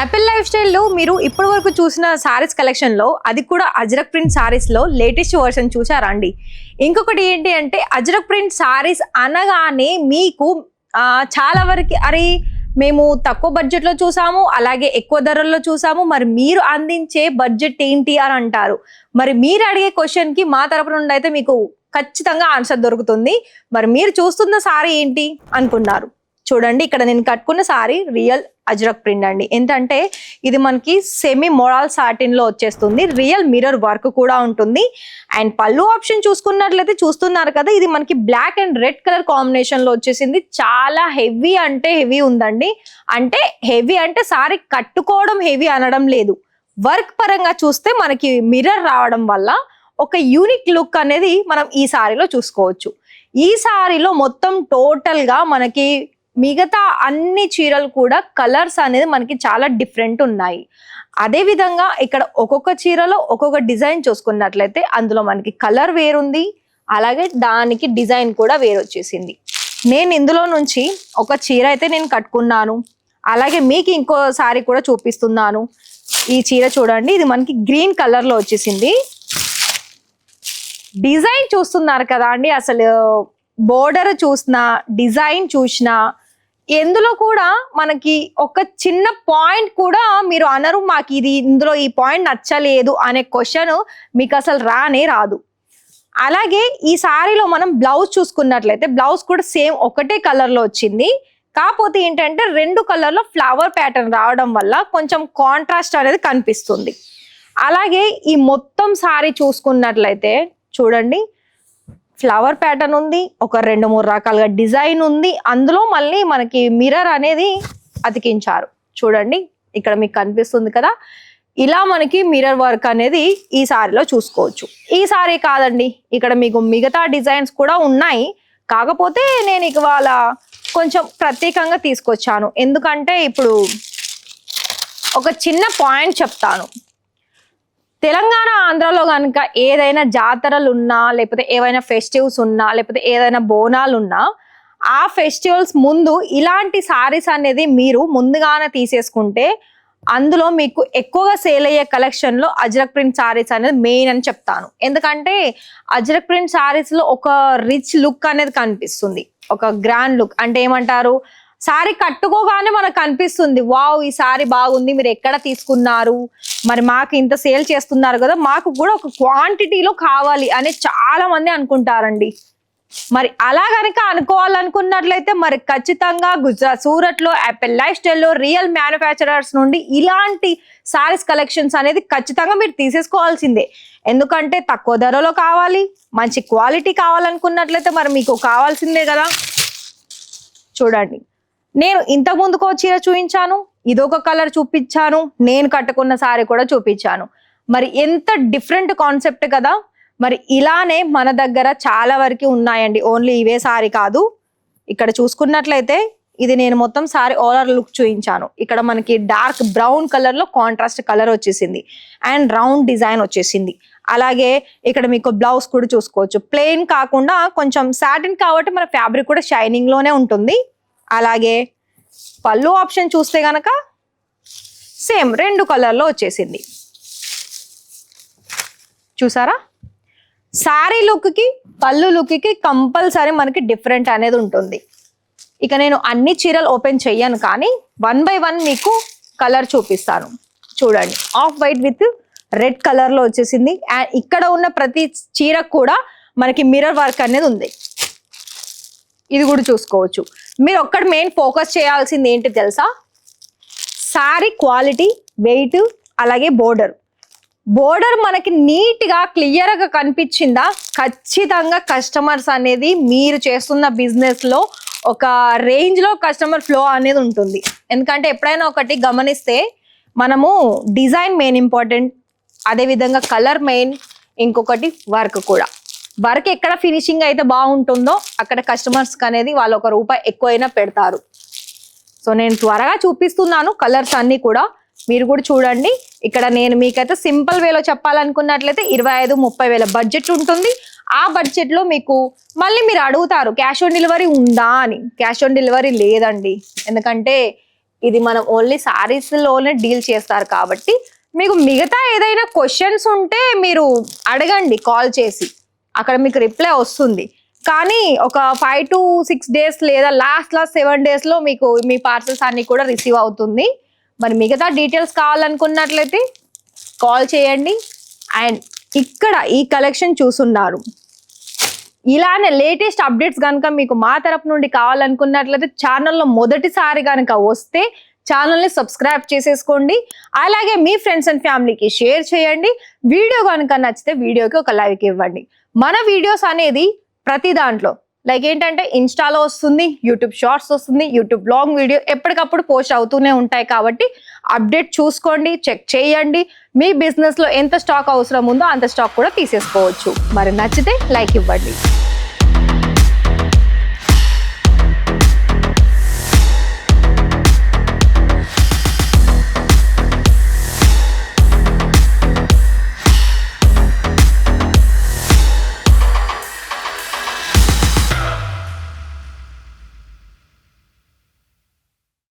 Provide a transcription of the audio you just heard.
Apple life స్టైల్లో మీరు ఇప్పటి వరకు చూసిన సారీస్ కలెక్షన్లో అది కూడా అజ్రక్ ప్రింట్ సారీస్లో లేటెస్ట్ వర్షన్ చూసారా అండి. ఇంకొకటి ఏంటి అంటే అజ్రక్ ప్రింట్ సారీస్ అనగానే మీకు చాలా వరకు అరే మేము తక్కువ బడ్జెట్లో చూసాము, అలాగే ఎక్కువ ధరల్లో చూసాము, మరి మీరు అందించే బడ్జెట్ ఏంటి అని అంటారు. మరి మీరు అడిగే క్వశ్చన్కి మా తరపు నుండి అయితే మీకు ఖచ్చితంగా ఆన్సర్ దొరుకుతుంది. మరి మీరు చూస్తున్న సారీ ఏంటి అనుకున్నారు, చూడండి ఇక్కడ నేను కట్టుకున్న సారీ రియల్ అజ్రక్ ప్రింట్ అండి. ఏంటంటే ఇది మనకి సెమీ మోడల్ సాటిన్ లో వచ్చేస్తుంది, రియల్ మిర్రర్ వర్క్ కూడా ఉంటుంది. అండ్ పళ్ళు ఆప్షన్ చూసుకున్నట్లయితే చూస్తున్నారు కదా, ఇది మనకి black and red colour combination లో వచ్చేసింది. చాలా హెవీ అంటే హెవీ ఉందండి. అంటే హెవీ అంటే సారీ కట్టుకోవడం హెవీ అనడం లేదు, వర్క్ పరంగా చూస్తే మనకి మిర్రర్ రావడం వల్ల ఒక యూనిక్ లుక్ అనేది మనం ఈ సారీలో చూసుకోవచ్చు. ఈ సారీలో మొత్తం టోటల్ గా మనకి మిగతా అన్ని చీరలు కూడా కలర్స్ అనేది మనకి చాలా డిఫరెంట్ ఉన్నాయి. అదే విధంగా ఇక్కడ ఒక్కొక్క చీరలో ఒక్కొక్క డిజైన్ చూసుకున్నట్లయితే అందులో మనకి కలర్ వేరుంది, అలాగే దానికి డిజైన్ కూడా వేరు వచ్చేసింది. నేను ఇందులో నుంచి ఒక చీర అయితే నేను కట్టుకున్నాను, అలాగే మీకు ఇంకో సారీ కూడా చూపిస్తున్నాను. ఈ చీర చూడండి, ఇది మనకి గ్రీన్ కలర్ లో వచ్చేసింది. డిజైన్ చూస్తున్నారు కదా అండి, అసలు బోర్డర్ చూసినా డిజైన్ చూసినా ఎందులో కూడా మనకి ఒక చిన్న పాయింట్ కూడా మీరు అనరు మాకు ఇది ఇందులో ఈ పాయింట్ నచ్చలేదు అనే క్వశ్చన్ మీకు అసలు రానే రాదు. అలాగే ఈ సారీలో మనం బ్లౌజ్ చూసుకున్నట్లయితే బ్లౌజ్ కూడా సేమ్ ఒకటే కలర్ లో వచ్చింది. కాకపోతే ఏంటంటే రెండు కలర్ లో ఫ్లవర్ ప్యాటర్న్ రావడం వల్ల కొంచెం కాంట్రాస్ట్ అనేది కనిపిస్తుంది. అలాగే ఈ మొత్తం సారీ చూసుకున్నట్లయితే చూడండి, ఫ్లవర్ ప్యాటర్న్ ఉంది, ఒక 2-3 రకాలుగా డిజైన్ ఉంది, అందులో మళ్ళీ మనకి మిర్రర్ అనేది అతికించారు. చూడండి ఇక్కడ మీకు కనిపిస్తుంది కదా, ఇలా మనకి మిర్రర్ వర్క్ అనేది ఈ సారీలో చూసుకోవచ్చు. ఈ సారీ కాదండి, ఇక్కడ మీకు మిగతా డిజైన్స్ కూడా ఉన్నాయి, కాకపోతే నేను ఇవాళ కొంచెం ప్రత్యేకంగా తీసుకొచ్చాను. ఎందుకంటే ఇప్పుడు ఒక చిన్న పాయింట్ చెప్తాను. తెలంగాణ ఆంధ్రాలో కనుక ఏదైనా జాతరలు ఉన్నా, లేకపోతే ఏవైనా ఫెస్టివల్స్ ఉన్నా, లేకపోతే ఏదైనా బోనాలు ఉన్నా, ఆ ఫెస్టివల్స్ ముందు ఇలాంటి సారీస్ అనేది మీరు ముందుగానే తీసేసుకుంటే అందులో మీకు ఎక్కువగా సేల్ అయ్యే కలెక్షన్ లో అజ్రక్ ప్రింట్ సారీస్ అనేది మెయిన్ అని చెప్తాను. ఎందుకంటే అజ్రక్ ప్రింట్ సారీస్ లో ఒక రిచ్ లుక్ అనేది కనిపిస్తుంది, ఒక గ్రాండ్ లుక్. అంటే ఏమంటారు, సారీ కట్టుకోగానే మనకు కనిపిస్తుంది, వావ్ ఈ సారీ బాగుంది, మీరు ఎక్కడ తీసుకున్నారు, మరి మాకు ఇంత సేల్ చేస్తున్నారు కదా, మాకు కూడా ఒక క్వాంటిటీలో కావాలి అని చాలా మంది అనుకుంటారండి. మరి అలా కనుక అనుకోవాలనుకున్నట్లయితే మరి ఖచ్చితంగా సూరత్ లో యాపిల్ లైఫ్ స్టైల్లో రియల్ మ్యానుఫ్యాక్చరర్స్ నుండి ఇలాంటి సారీస్ కలెక్షన్స్ అనేది ఖచ్చితంగా మీరు తీసేసుకోవాల్సిందే. ఎందుకంటే తక్కువ ధరలో కావాలి, మంచి క్వాలిటీ కావాలనుకున్నట్లయితే మరి మీకు కావాల్సిందే కదా. చూడండి, నేను ఇంతకు ముందుకో చీర చూపించాను, ఇదొక కలర్ చూపించాను, నేను కట్టుకున్న సారీ కూడా చూపించాను. మరి ఎంత డిఫరెంట్ కాన్సెప్ట్ కదా. మరి ఇలానే మన దగ్గర చాలా వరకు ఉన్నాయండి, ఓన్లీ ఇవే సారీ కాదు. ఇక్కడ చూసుకున్నట్లయితే ఇది నేను మొత్తం సారీ ఓవర్ లుక్ చూపించాను. ఇక్కడ మనకి డార్క్ బ్రౌన్ కలర్ లో కాంట్రాస్ట్ కలర్ వచ్చేసింది అండ్ రౌండ్ డిజైన్ వచ్చేసింది. అలాగే ఇక్కడ మీకు బ్లౌజ్ కూడా చూసుకోవచ్చు, ప్లెయిన్ కాకుండా కొంచెం సాటిన్ కాబట్టి మన ఫ్యాబ్రిక్ కూడా షైనింగ్ లోనే ఉంటుంది. అలాగే పళ్ళు ఆప్షన్ చూస్తే గనక సేమ్ 2 కలర్లో వచ్చేసింది. చూసారా, సారీ లుక్కి పళ్ళు లుక్కి కంపల్సరీ మనకి డిఫరెంట్ అనేది ఉంటుంది. ఇక నేను అన్ని చీరలు ఓపెన్ చెయ్యను, కానీ 1 by 1 మీకు కలర్ చూపిస్తాను. చూడండి, ఆఫ్ వైట్ విత్ రెడ్ కలర్లో వచ్చేసింది. అండ్ ఇక్కడ ఉన్న ప్రతి చీరకు కూడా మనకి మిర్రర్ వర్క్ అనేది ఉంది, ఇది కూడా చూసుకోవచ్చు. మీరు ఒక్కటి మెయిన్ ఫోకస్ చేయాల్సింది ఏంటి తెలుసా, సారీ క్వాలిటీ, వెయిట్, అలాగే బోర్డర్ మనకి నీట్ గా క్లియర్ గా కనిపించిందా, ఖచ్చితంగా కస్టమర్స్ అనేది మీరు చేస్తున్న బిజినెస్ లో ఒక రేంజ్ లో కస్టమర్ ఫ్లో అనేది ఉంటుంది. ఎందుకంటే ఎప్పుడైనా ఒకటి గమనిస్తే మనము డిజైన్ మెయిన్ ఇంపార్టెంట్, అదే విధంగా కలర్ మెయిన్, ఇంకొకటి వర్క్ కూడా. వర్క్ ఎక్కడ ఫినిషింగ్ అయితే బాగుంటుందో అక్కడ కస్టమర్స్ అనేది వాళ్ళు ₹1 ఎక్కువైనా పెడతారు. సో నేను త్వరగా చూపిస్తున్నాను కలర్స్ అన్ని కూడా, మీరు కూడా చూడండి. ఇక్కడ నేను మీకైతే సింపుల్ వేలో చెప్పాలనుకున్నట్లయితే 25-30 వేల బడ్జెట్ ఉంటుంది. ఆ బడ్జెట్ లో మీకు మళ్ళీ మీరు అడుగుతారు క్యాష్ ఆన్ డెలివరీ ఉందా అని. క్యాష్ ఆన్ డెలివరీ లేదండి, ఎందుకంటే ఇది మనం ఓన్లీ సారీస్ లోనే డీల్ చేస్తారు కాబట్టి మీకు మిగతా ఏదైనా క్వశ్చన్స్ ఉంటే మీరు అడగండి కాల్ చేసి, అక్కడ మీకు రిప్లై వస్తుంది. కానీ ఒక 5 to 6 days లేదా లాస్ట్ 7 days లో మీకు మీ పార్సల్స్ అన్ని కూడా రిసీవ్ అవుతుంది. మరి మిగతా డీటెయిల్స్ కావాలనుకున్నట్లయితే కాల్ చేయండి. అండ్ ఇక్కడ ఈ కలెక్షన్ చూస్తున్నారు, ఇలానే లేటెస్ట్ అప్డేట్స్ కనుక మీకు మా తరపు నుండి కావాలనుకున్నట్లయితే ఛానల్లో మొదటిసారి కనుక వస్తే ఛానల్ని సబ్స్క్రైబ్ చేసేసుకోండి. అలాగే మీ ఫ్రెండ్స్ అండ్ ఫ్యామిలీకి షేర్ చేయండి. వీడియో కనుక నచ్చితే వీడియోకి ఒక లైక్ ఇవ్వండి. మన వీడియోస్ అనేది ప్రతి దాంట్లో లైక్ ఏంటంటే ఇన్స్టాలో వస్తుంది, యూట్యూబ్ షార్ట్స్ వస్తుంది, యూట్యూబ్ లాంగ్ వీడియో ఎప్పటికప్పుడు పోస్ట్ అవుతూనే ఉంటాయి. కాబట్టి అప్డేట్ చూసుకోండి, చెక్ చేయండి. మీ బిజినెస్లో ఎంత స్టాక్ అవసరం ఉందో అంత స్టాక్ కూడా తీసేసుకోవచ్చు. మరి నచ్చితే లైక్ ఇవ్వండి.